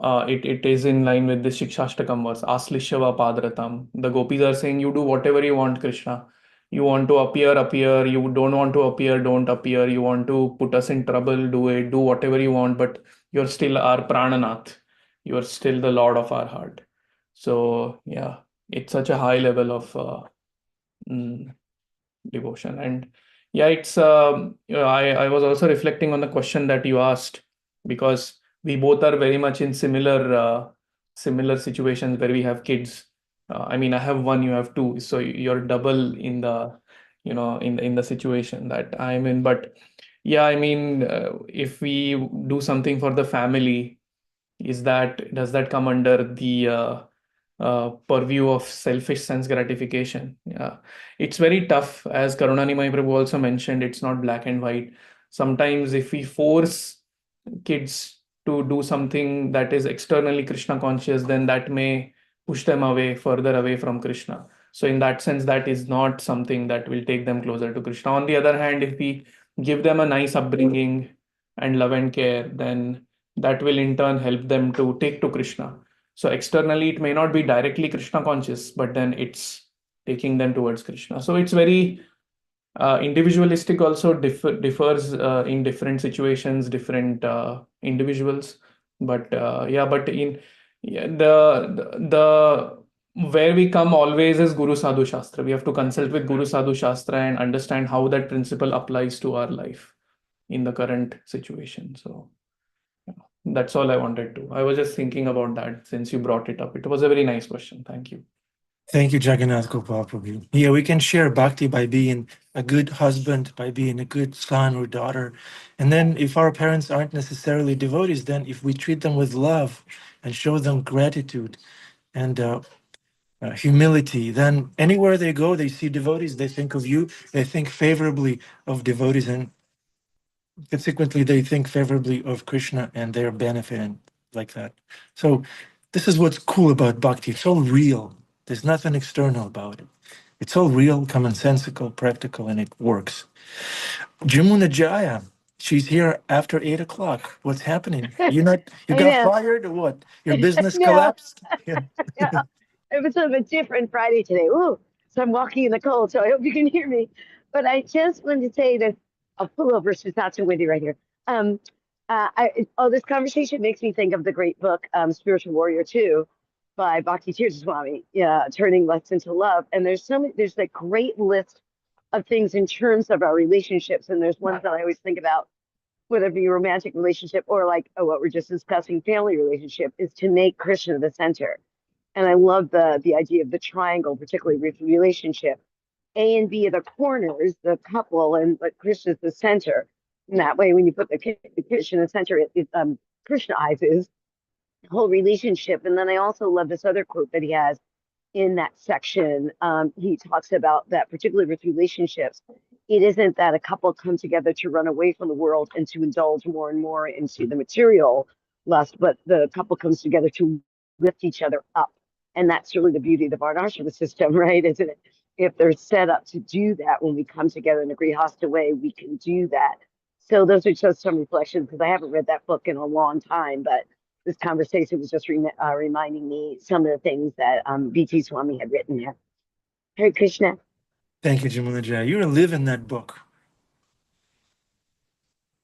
it is in line with the Shikshashtakam verse, Aslishava Padratam. The gopis are saying, you do whatever you want, Krishna. You want to appear, appear. You don't want to appear, don't appear. You want to put us in trouble, do it. Do whatever you want, but you're still our Prananath. You're still the Lord of our heart. So, yeah, it's such a high level of devotion. And yeah, it's I was also reflecting on the question that you asked, because we both are very much in similar situations where we have kids. I mean, I have one, you have two, so you're double in the in the situation that I'm in. But yeah, I mean, if we do something for the family, does that come under the purview of selfish sense gratification? Yeah, it's very tough. As Karuna Nimai Prabhu also mentioned, it's not black and white. Sometimes if we force kids to do something that is externally Krishna conscious, then that may push them further away from Krishna. So in that sense, that is not something that will take them closer to Krishna. On the other hand, if we give them a nice upbringing and love and care, then that will in turn help them to take to Krishna. So externally, it may not be directly Krishna conscious, but then it's taking them towards Krishna. So it's very Individualistic also differs in different situations, different individuals. But but in the where we come always is Guru Sadhu Shastra. We have to consult with Guru Sadhu Shastra and understand how that principle applies to our life in the current situation. So that's all I wanted to. I was just thinking about that since you brought it up. It was a very nice question. Thank you. Thank you, Jagannath Gopal Prabhu. Yeah, we can share bhakti by being a good husband, by being a good son or daughter. And then if our parents aren't necessarily devotees, then if we treat them with love and show them gratitude and humility, then anywhere they go, they see devotees, they think of you, they think favorably of devotees, and consequently, they think favorably of Krishna and their benefit and like that. So this is what's cool about bhakti. It's all real. There's nothing external about it. It's all real, commonsensical, practical, and it works. Jamuna Jaya, she's here after 8 o'clock. What's happening? You I got know. fired or what? Your business No. collapsed? Yeah. Yeah. It was sort of a different Friday today. Ooh, so I'm walking in the cold, so I hope you can hear me. But I just wanted to say that I'll pull over so it's not so windy right here. This conversation makes me think of the great book, Spiritual Warrior 2 by Bhakti Tirtha Swami, Turning Lust into Love. And there's a great list of things in terms of our relationships. And there's ones that I always think about, whether it be a romantic relationship or like what we're just discussing, family relationship, is to make Krishna the center. And I love the idea of the triangle, particularly with relationship. A and B are the corners, the couple, but Krishna's the center. And that way, when you put the Krishna in the center, it Krishnaises the whole relationship. And then I also love this other quote that he has in that section. He talks about that, particularly with relationships. It isn't that a couple come together to run away from the world and to indulge more and more into the material lust, but the couple comes together to lift each other up. And that's really the beauty of the Varnashram system, right? Isn't it? If they're set up to do that, when we come together in a grihasta way, we can do that. So those are just some reflections, because I haven't read that book in a long time, but this conversation was just reminding me some of the things that B.T. Swami had written there. Hare Krishna. Thank you, Jamuna Jaya. You're living that book.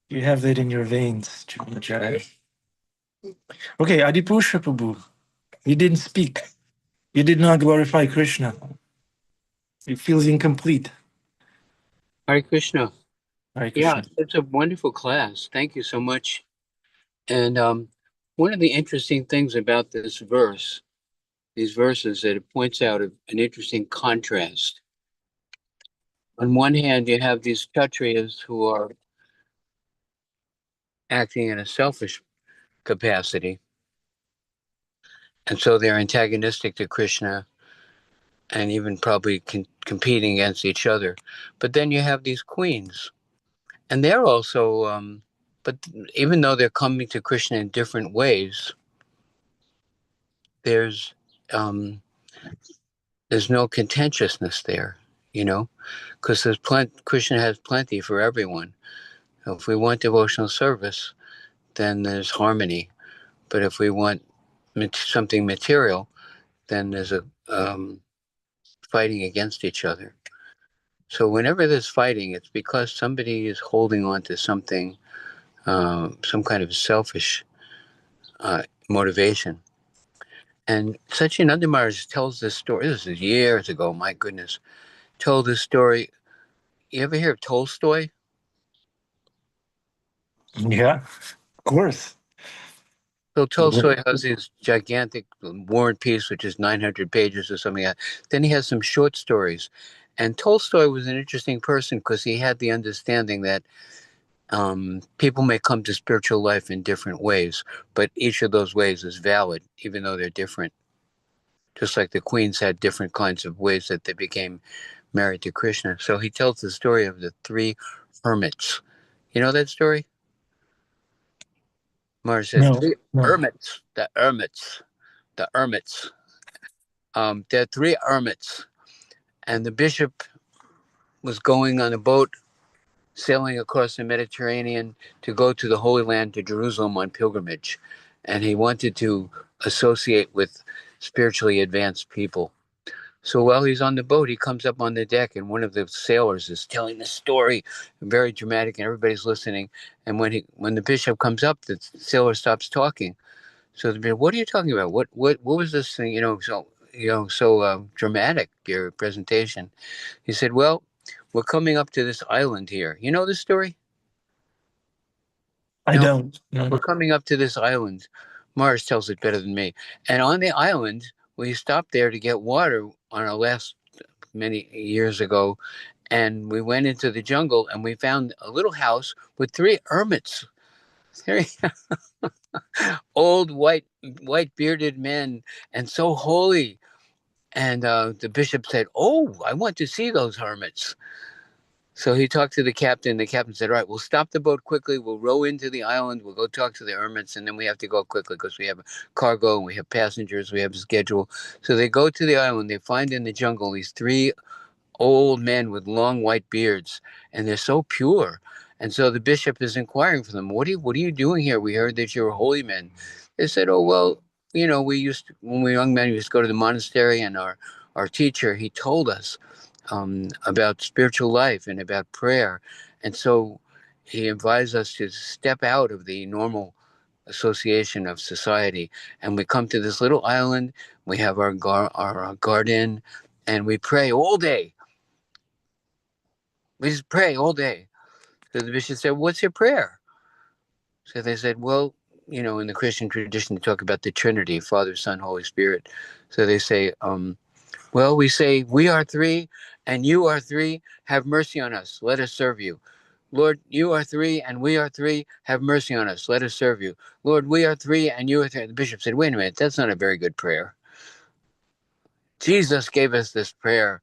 You have that in your veins, Jamuna Jaya. Okay, Adipusha Prabhu. You didn't speak. You did not glorify Krishna. It feels incomplete. Hare Krishna. Hare Yeah, Krishna. it's a wonderful class. Thank you so much. And one of the interesting things about this verse, these verses, that it points out an interesting contrast. On one hand, you have these Kshatriyas who are acting in a selfish capacity. And so they're antagonistic to Krishna and even probably competing against each other. But then you have these queens, and they're also, but even though they're coming to Krishna in different ways, there's no contentiousness there, because Krishna has plenty for everyone. If we want devotional service, then there's harmony. But if we want something material, then there's a fighting against each other. So whenever there's fighting, it's because somebody is holding on to something, some kind of selfish motivation. And Satchidananda Maharaj tells this story. This is years ago, my goodness. Told this story. You ever hear of Tolstoy? Yeah, of course. So Tolstoy has his gigantic War and Peace, which is 900 pages or something like that. Then he has some short stories. And Tolstoy was an interesting person because he had the understanding that people may come to spiritual life in different ways, but each of those ways is valid, even though they're different. Just like the queens had different kinds of ways that they became married to Krishna. So he tells the story of the three hermits. You know that story? Mars says, No, three no. hermits, the hermits. There are three hermits, and the bishop was going on a boat sailing across the Mediterranean to go to the Holy Land, to Jerusalem, on pilgrimage. And he wanted to associate with spiritually advanced people. So while he's on the boat, he comes up on the deck, and one of the sailors is telling the story, very dramatic, and everybody's listening. And when the bishop comes up, the sailor stops talking. So the bishop, what are you talking about? What was this thing? So dramatic, your presentation. He said, well, we're coming up to this island here. You know this story? I No, don't. No. we're coming up to this island. Mars tells it better than me. And on the island, we stopped there to get water on our last many years ago. And we went into the jungle and we found a little house with 3 hermits. 3 old white bearded men, and so holy. And the bishop said, oh, I want to see those hermits. So he talked to the captain. The captain said, all right, we'll stop the boat quickly. We'll row into the island. We'll go talk to the hermits. And then we have to go quickly because we have cargo and we have passengers. We have a schedule. So they go to the island. They find in the jungle these 3 old men with long white beards. And they're so pure. And so the bishop is inquiring for them. What are you doing here? We heard that you're holy men. They said, oh, well, when we were young men, we used to go to the monastery, and our teacher, he told us about spiritual life and about prayer. And so he advised us to step out of the normal association of society. And we come to this little island, we have our garden, and we pray all day. We just pray all day. So the bishop said, what's your prayer? So they said, well, in the Christian tradition, they talk about the Trinity, Father, Son, Holy Spirit. So they say, well, we say, we are 3 and you are 3. Have mercy on us. Let us serve you. Lord, you are 3 and we are 3. Have mercy on us. Let us serve you. Lord, we are 3 and you are 3. The bishop said, wait a minute. That's not a very good prayer. Jesus gave us this prayer.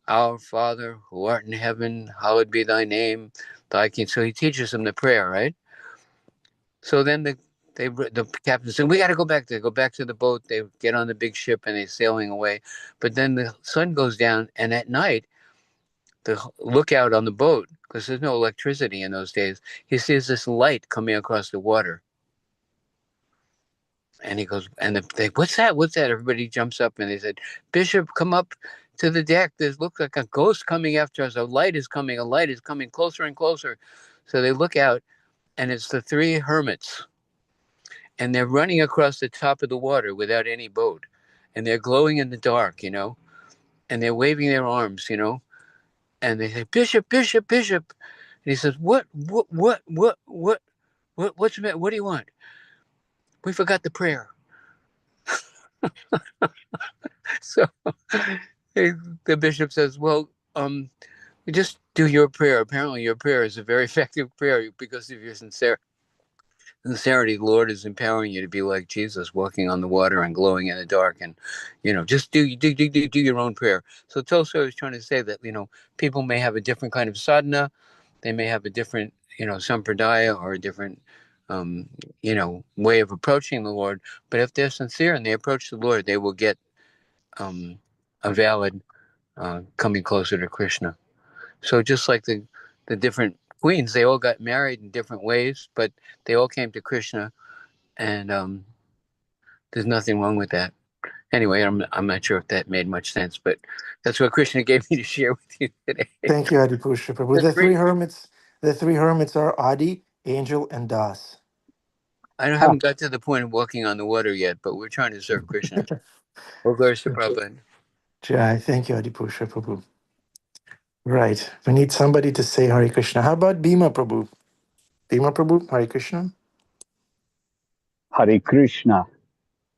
Our Father, who art in heaven, hallowed be thy name. Thy kingdom. So he teaches them the prayer, right? So then the captain said, we got to go back. They go back to the boat. They get on the big ship and they're sailing away. But then the sun goes down, and at night, the lookout on the boat, because there's no electricity in those days, he sees this light coming across the water. And he goes, and they, what's that? What's that? Everybody jumps up and they said, Bishop, come up to the deck. There's looks like a ghost coming after us. A light is coming closer and closer. So they look out, and it's the 3 hermits. And they're running across the top of the water without any boat. And they're glowing in the dark, and they're waving their arms, and they say, Bishop, Bishop, Bishop. And he says, what's the matter? What do you want? We forgot the prayer. So the bishop says, well, just do your prayer. Apparently your prayer is a very effective prayer because of your sincerity. The Lord is empowering you to be like Jesus, walking on the water and glowing in the dark, and just do your own prayer. So Tolstoy was trying to say that people may have a different kind of sadhana, they may have a different sampradaya or a different way of approaching the Lord, but if they're sincere and they approach the Lord, they will get a valid coming closer to Krishna. So just like the different queens, they all got married in different ways, but they all came to Krishna. And there's nothing wrong with that. Anyway, I'm not sure if that made much sense, but that's what Krishna gave me to share with you today. Thank you, Adipusha Prabhu. That's great. The 3 hermits are Adi, Angel, and Das. I haven't got to the point of walking on the water yet, but we're trying to serve Krishna. Well, Prabhupada. Jai, thank you, Adipusha Prabhu. Right. We need somebody to say Hare Krishna. How about Bhima Prabhu? Bhima Prabhu, Hare Krishna. Hare Krishna.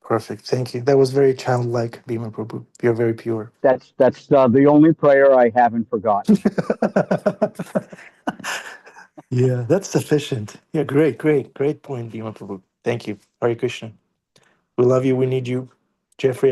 Perfect. Thank you. That was very childlike, Bhima Prabhu. You're very pure. That's the only prayer I haven't forgotten. Yeah, that's sufficient. Yeah, great point, Bhima Prabhu. Thank you. Hare Krishna. We love you. We need you. Jeffrey,